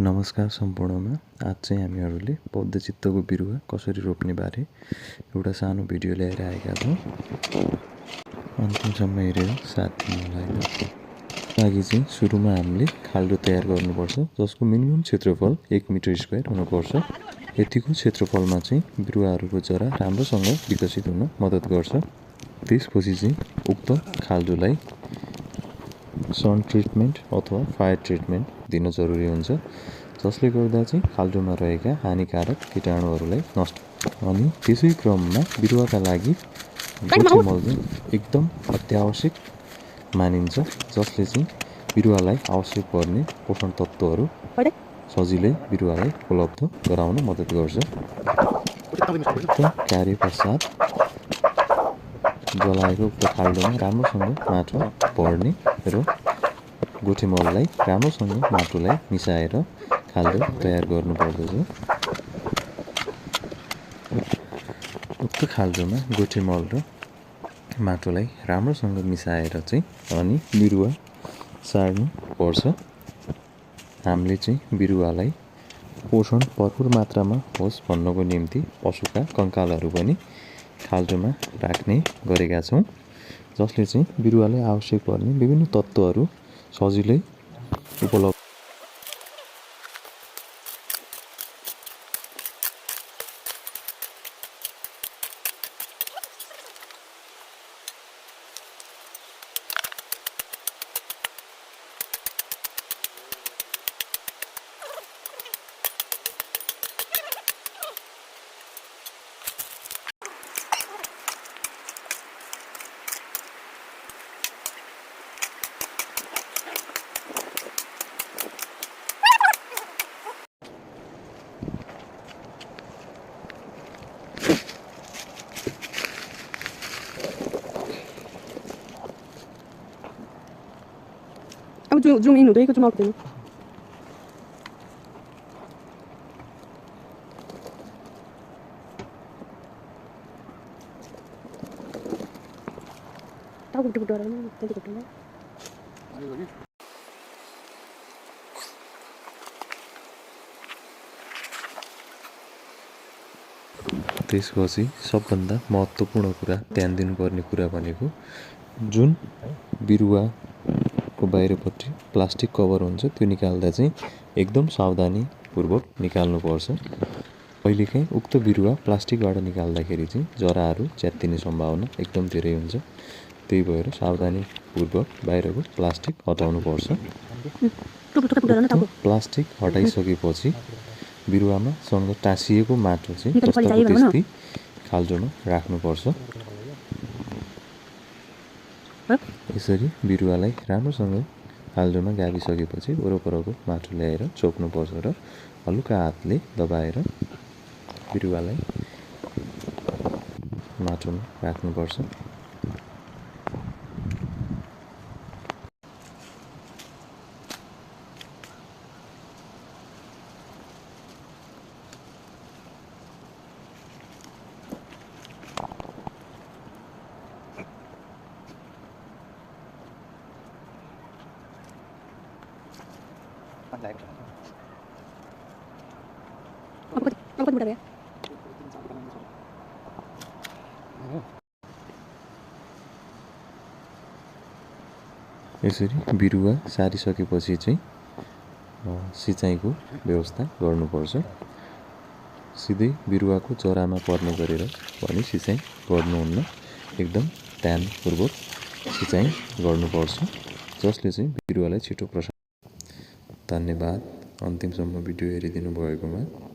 नमस्कार सम्पूर्णमा। आज चाहिँ हामीहरूले बौद्ध चित्तको बिरुवा कसरी रोप्ने बारे एउटा सानो भिडियो ल्याएर आएका छौँ। अन्तिमसम्म हेरेर साथ दिनु होला। लागि चाहिँ सुरुमा हामीले खाल्डो तयार गर्नुपर्छ, जसको मिनिमम क्षेत्रफल 1 मिटर स्क्वायर हुनुपर्छ। यतिको क्षेत्रफलमा चाहिँ बिरुवाहरूको जरा राम्रोसँग विकसित हुन मद्दत गर्छ। त्यसपछि चाहिँ उक्त खाल्डोलाई सन ट्रिटमेन्ट अथवा फायर ट्रिटमेन्ट दिन जरुरी हुन्छ, जसले गर्दा चाहिँ खाल्डोमा रहेका हानिकारक कीटाणुहरूलाई नष्ट। अनि त्यसै क्रममा बिरुवाका लागि गोठे मल चाहिँ एकदम अत्यावश्यक मानिन्छ, जसले चाहिँ बिरुवालाई आवश्यक पर्ने पोषण तत्त्वहरू सजिलै बिरुवालाई उपलब्ध गराउन मद्दत गर्छ। उक्त कार्य पश्चात जलाएको उक्त खाल्डोमा राम्रोसँग माटो भर्ने र गोठे मललाई राम्रोसँग माटोलाई मिसाएर खाल्डो तयार गर्नुपर्दछ। उक्त खाल्डोमा गोठे मल र माटोलाई राम्रोसँग मिसाएर चाहिँ अनि बिरुवा सार्नु पर्छ। हामीले चाहिँ बिरुवालाई पोषण भरपुर मात्रामा होस् भन्नको निम्ति पशुका कङ्कालहरू पनि खाल्डोमा राख्ने गरेका छौँ, जसले चाहिँ बिरुवालाई आवश्यक पर्ने विभिन्न तत्त्वहरू सजिलै उपलब्ध। अब जुम इन हुँदै जुम आउट हुँदैन। टाउको बुट्टो गराउनु त्यति बुट्टो। त्यसपछि सबभन्दा महत्त्वपूर्ण कुरा, ध्यान दिनुपर्ने कुरा भनेको जुन बिरुवाको बाहिरपट्टि प्लास्टिक कभर हुन्छ त्यो निकाल्दा चाहिँ एकदम सावधानीपूर्वक निकाल्नुपर्छ। कहिलेकाहीँ उक्त बिरुवा प्लास्टिकबाट निकाल्दाखेरि चाहिँ जराहरू च्यात्तिने सम्भावना एकदम धेरै हुन्छ। त्यही भएर सावधानीपूर्वक बाहिरको प्लास्टिक हटाउनुपर्छ। प्लास्टिक हटाइसकेपछि बिरुवामा सँग टाँसिएको माटो चाहिँ जस्ताको त्यस्तै खाल्डोमा राख्नुपर्छ। यसरी बिरुवालाई राम्रोसँग खाल्डोमा गाभिसकेपछि वरपरको माटो ल्याएर चोक्नुपर्छ र हलुका हातले दबाएर बिरुवालाई माटोमा राख्नुपर्छ। यसरी बिरुवा सारिसकेपछि चाहिँ सिँचाइको व्यवस्था गर्नुपर्छ। सिधै बिरुवाको जरामा पर्ने गरेर पनि सिँचाइ गर्नुहुन्न, एकदम ध्यानपूर्वक सिँचाइ गर्नुपर्छ, जसले चाहिँ बिरुवालाई छिटो प्रसार। धन्यवाद अन्तिमसम्म भिडियो हेरिदिनु भएकोमा।